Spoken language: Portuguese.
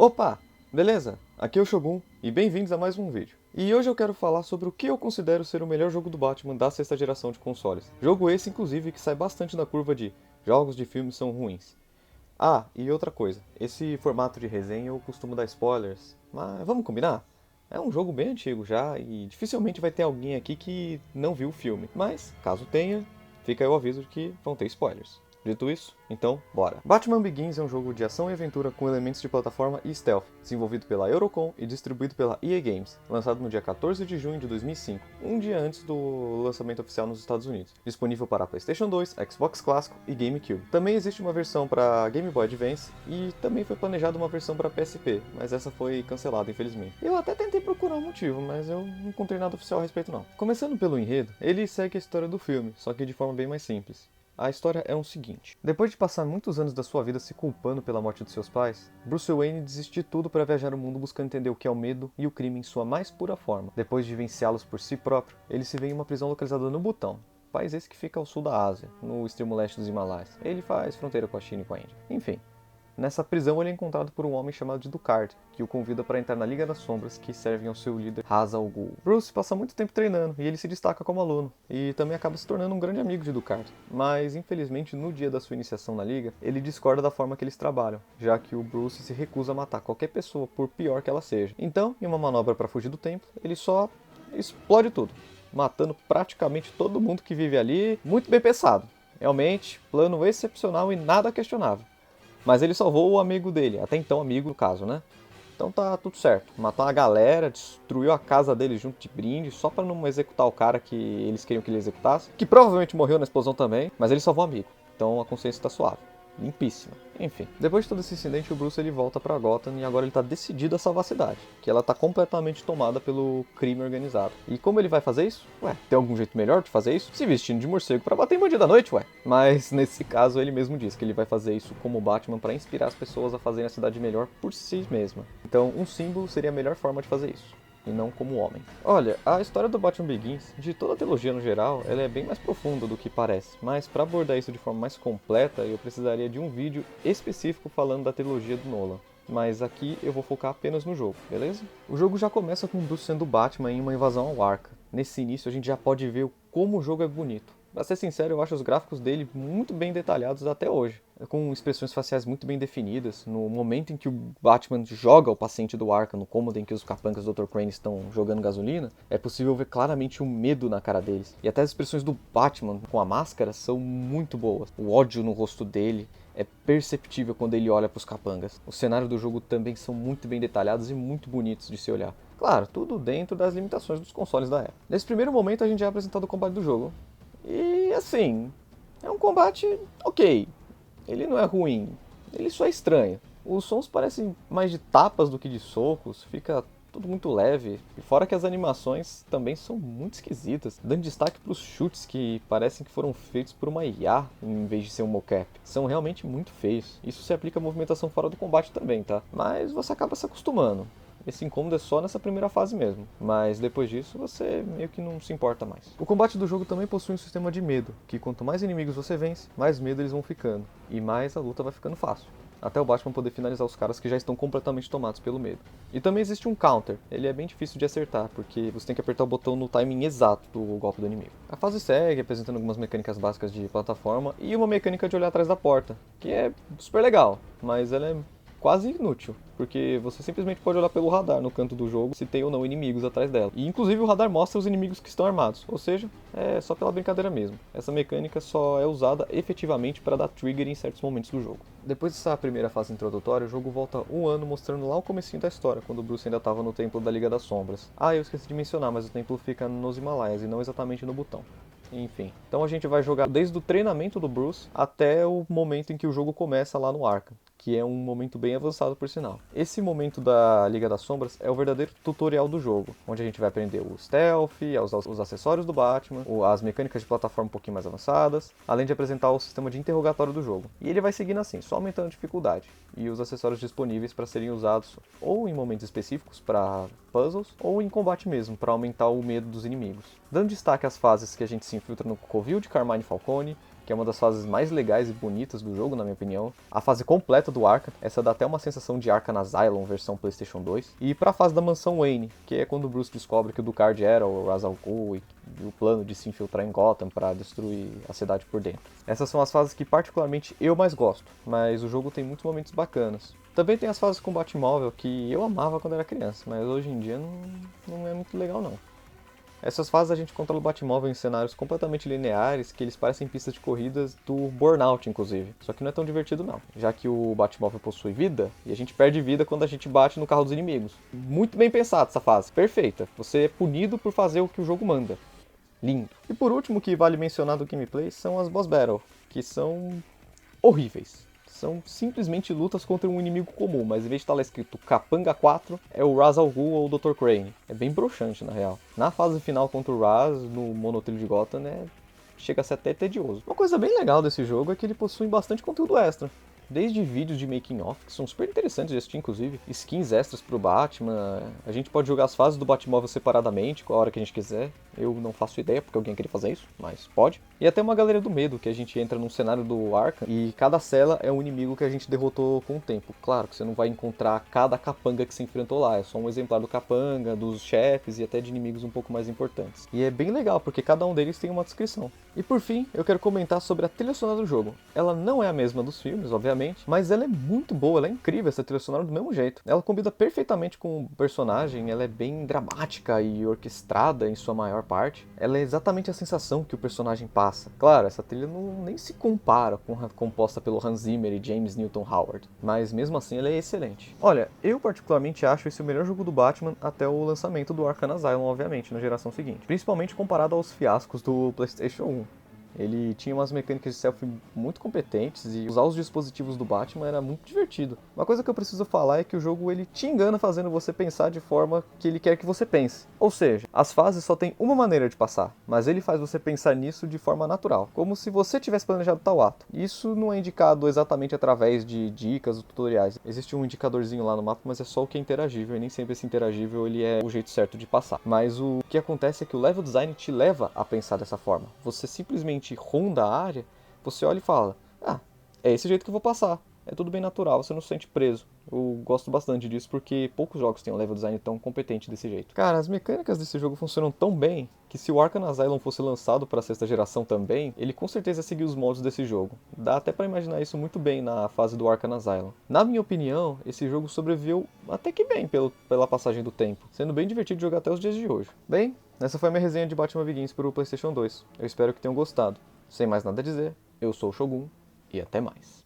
Opa, beleza? Aqui é o Shogun e bem-vindos a mais um vídeo. E hoje eu quero falar sobre o que eu considero ser o melhor jogo do Batman da sexta geração de consoles. Jogo esse, inclusive, que sai bastante da curva de jogos de filmes são ruins. Ah, e outra coisa, esse formato de resenha eu costumo dar spoilers, mas vamos combinar? É um jogo bem antigo já e dificilmente vai ter alguém aqui que não viu o filme. Mas, caso tenha, fica aí o aviso de que vão ter spoilers. Dito isso, então, bora. Batman Begins é um jogo de ação e aventura com elementos de plataforma e stealth, desenvolvido pela Eurocom e distribuído pela EA Games, lançado no dia 14 de junho de 2005, um dia antes do lançamento oficial nos Estados Unidos. Disponível para PlayStation 2, Xbox Clássico e GameCube. Também existe uma versão para Game Boy Advance e também foi planejada uma versão para PSP, mas essa foi cancelada, infelizmente. Eu até tentei procurar um motivo, mas eu não encontrei nada oficial a respeito não. Começando pelo enredo, ele segue a história do filme, só que de forma bem mais simples. A história é o seguinte: depois de passar muitos anos da sua vida se culpando pela morte de seus pais, Bruce Wayne desiste de tudo para viajar o mundo buscando entender o que é o medo e o crime em sua mais pura forma. Depois de vivenciá-los por si próprio, ele se vê em uma prisão localizada no Butão, país esse que fica ao sul da Ásia, no extremo leste dos Himalaias. Ele faz fronteira com a China e com a Índia. Enfim. Nessa prisão ele é encontrado por um homem chamado de Ducard, que o convida para entrar na Liga das Sombras, que servem ao seu líder Ra's al Ghul. Bruce passa muito tempo treinando e ele se destaca como aluno, e também acaba se tornando um grande amigo de Ducard. Mas, infelizmente, no dia da sua iniciação na Liga, ele discorda da forma que eles trabalham, já que o Bruce se recusa a matar qualquer pessoa, por pior que ela seja. Então, em uma manobra para fugir do templo, ele só explode tudo, matando praticamente todo mundo que vive ali. Muito bem pensado. Realmente, plano excepcional e nada questionável. Mas ele salvou o amigo dele, até então amigo no caso, né? Então tá tudo certo. Matou uma galera, destruiu a casa dele junto de brinde, só pra não executar o cara que eles queriam que ele executasse. Que provavelmente morreu na explosão também, mas ele salvou o amigo. Então a consciência tá suave. Limpíssima. Enfim, depois de todo esse incidente, o Bruce ele volta pra Gotham e agora ele tá decidido a salvar a cidade, que ela tá completamente tomada pelo crime organizado. E como ele vai fazer isso? Ué, tem algum jeito melhor de fazer isso? Se vestindo de morcego pra bater em bandido à noite, ué. Mas nesse caso ele mesmo diz que ele vai fazer isso como Batman pra inspirar as pessoas a fazerem a cidade melhor por si mesma. Então um símbolo seria a melhor forma de fazer isso. E não como homem. Olha, a história do Batman Begins, de toda a trilogia no geral, ela é bem mais profunda do que parece, mas para abordar isso de forma mais completa, eu precisaria de um vídeo específico falando da trilogia do Nolan. Mas aqui eu vou focar apenas no jogo, beleza? O jogo já começa com o Bruce sendo Batman em uma invasão ao Arkham. Nesse início a gente já pode ver como o jogo é bonito. Pra ser sincero, eu acho os gráficos dele muito bem detalhados até hoje, com expressões faciais muito bem definidas. No momento em que o Batman joga o paciente do Arkham, no cômodo em que os capangas do Dr. Crane estão jogando gasolina, é possível ver claramente o medo na cara deles. E até as expressões do Batman com a máscara são muito boas. O ódio no rosto dele é perceptível quando ele olha para os capangas. O cenário do jogo também são muito bem detalhados e muito bonitos de se olhar. Claro, tudo dentro das limitações dos consoles da época. Nesse primeiro momento a gente já é apresentado o combate do jogo. E assim, é um combate ok. Ele não é ruim, ele só é estranho. Os sons parecem mais de tapas do que de socos, fica tudo muito leve. E fora que as animações também são muito esquisitas, dando destaque para os chutes que parecem que foram feitos por uma IA em vez de ser um mocap. São realmente muito feios. Isso se aplica à movimentação fora do combate também, tá? Mas você acaba se acostumando. Esse incômodo é só nessa primeira fase mesmo, mas depois disso você meio que não se importa mais. O combate do jogo também possui um sistema de medo, que quanto mais inimigos você vence, mais medo eles vão ficando, e mais a luta vai ficando fácil, até o Batman poder finalizar os caras que já estão completamente tomados pelo medo. E também existe um counter, ele é bem difícil de acertar, porque você tem que apertar o botão no timing exato do golpe do inimigo. A fase segue, apresentando algumas mecânicas básicas de plataforma, e uma mecânica de olhar atrás da porta, que é super legal, mas ela é quase inútil, porque você simplesmente pode olhar pelo radar no canto do jogo se tem ou não inimigos atrás dela. E inclusive o radar mostra os inimigos que estão armados, ou seja, é só pela brincadeira mesmo. Essa mecânica só é usada efetivamente para dar trigger em certos momentos do jogo. Depois dessa primeira fase introdutória, o jogo volta um ano mostrando lá o comecinho da história, quando o Bruce ainda estava no Templo da Liga das Sombras. Ah, eu esqueci de mencionar, mas o templo fica nos Himalaias e não exatamente no Butão. Enfim, então a gente vai jogar desde o treinamento do Bruce até o momento em que o jogo começa lá no Arkham, que é um momento bem avançado por sinal. Esse momento da Liga das Sombras é o verdadeiro tutorial do jogo, onde a gente vai aprender o stealth, os acessórios do Batman, as mecânicas de plataforma um pouquinho mais avançadas, além de apresentar o sistema de interrogatório do jogo. E ele vai seguindo assim, só aumentando a dificuldade, e os acessórios disponíveis para serem usados ou em momentos específicos para puzzles, ou em combate mesmo, para aumentar o medo dos inimigos. Dando destaque às fases que a gente se infiltra no Covil de Carmine Falcone, que é uma das fases mais legais e bonitas do jogo, na minha opinião. A fase completa do Arkham, essa dá até uma sensação de Arkham Asylum versão PlayStation 2. E pra fase da Mansão Wayne, que é quando o Bruce descobre que o Ducard era o Ra's al Ghul e o plano de se infiltrar em Gotham para destruir a cidade por dentro. Essas são as fases que particularmente eu mais gosto, mas o jogo tem muitos momentos bacanas. Também tem as fases com Batmóvel que eu amava quando era criança, mas hoje em dia não é muito legal não. Essas fases a gente controla o Batmóvel em cenários completamente lineares, que eles parecem pistas de corridas do Burnout, inclusive. Só que não é tão divertido não, já que o Batmóvel possui vida, e a gente perde vida quando a gente bate no carro dos inimigos. Muito bem pensado essa fase, perfeita. Você é punido por fazer o que o jogo manda. Lindo. E por último, que vale mencionar do gameplay, são as Boss Battle, que são horríveis. São simplesmente lutas contra um inimigo comum, mas em vez de estar lá escrito Capanga 4, é o Ra's al Ghul ou o Dr. Crane. É bem broxante, na real. Na fase final contra o Ra's, no monotrilho de Gotham, chega a ser até tedioso. Uma coisa bem legal desse jogo é que ele possui bastante conteúdo extra. Desde vídeos de making of, que são super interessantes de assistir, inclusive, skins extras pro Batman, a gente pode jogar as fases do Batmóvel separadamente, a hora que a gente quiser. Eu não faço ideia porque alguém queria fazer isso, mas pode. E até uma Galeria do Medo, que a gente entra num cenário do Arkham e cada cela é um inimigo que a gente derrotou com o tempo. Claro que você não vai encontrar cada capanga que se enfrentou lá, é só um exemplar do capanga, dos chefes e até de inimigos um pouco mais importantes. E é bem legal, porque cada um deles tem uma descrição. E por fim, eu quero comentar sobre a trilha sonora do jogo. Ela não é a mesma dos filmes, obviamente, mas ela é muito boa, ela é incrível, essa trilha sonora do mesmo jeito. Ela combina perfeitamente com o personagem, ela é bem dramática e orquestrada em sua maior parte. Ela é exatamente a sensação que o personagem passa. Claro, essa trilha nem se compara com a composta pelo Hans Zimmer e James Newton Howard, mas mesmo assim ela é excelente. Olha, eu particularmente acho esse o melhor jogo do Batman até o lançamento do Arkham Asylum, obviamente, na geração seguinte, principalmente comparado aos fiascos do PlayStation 1. Ele tinha umas mecânicas de stealth muito competentes e usar os dispositivos do Batman era muito divertido. Uma coisa que eu preciso falar é que o jogo ele te engana fazendo você pensar de forma que ele quer que você pense. Ou seja, as fases só tem uma maneira de passar, mas ele faz você pensar nisso de forma natural, como se você tivesse planejado tal ato. Isso não é indicado exatamente através de dicas ou tutoriais. Existe um indicadorzinho lá no mapa, mas é só o que é interagível e nem sempre esse interagível ele é o jeito certo de passar. Mas o que acontece é que o level design te leva a pensar dessa forma. Você simplesmente ronda a área, você olha e fala, é esse jeito que eu vou passar. É tudo bem natural, você não se sente preso. Eu gosto bastante disso porque poucos jogos têm um level design tão competente desse jeito. Cara, as mecânicas desse jogo funcionam tão bem que se o Arkham Asylum fosse lançado para a sexta geração também, ele com certeza ia seguir os moldes desse jogo. Dá até para imaginar isso muito bem na fase do Arkham Asylum. Na minha opinião, esse jogo sobreviveu até que bem pela passagem do tempo, sendo bem divertido de jogar até os dias de hoje. Bem, essa foi a minha resenha de Batman Begins para o PlayStation 2. Eu espero que tenham gostado. Sem mais nada a dizer, eu sou o Shogun e até mais.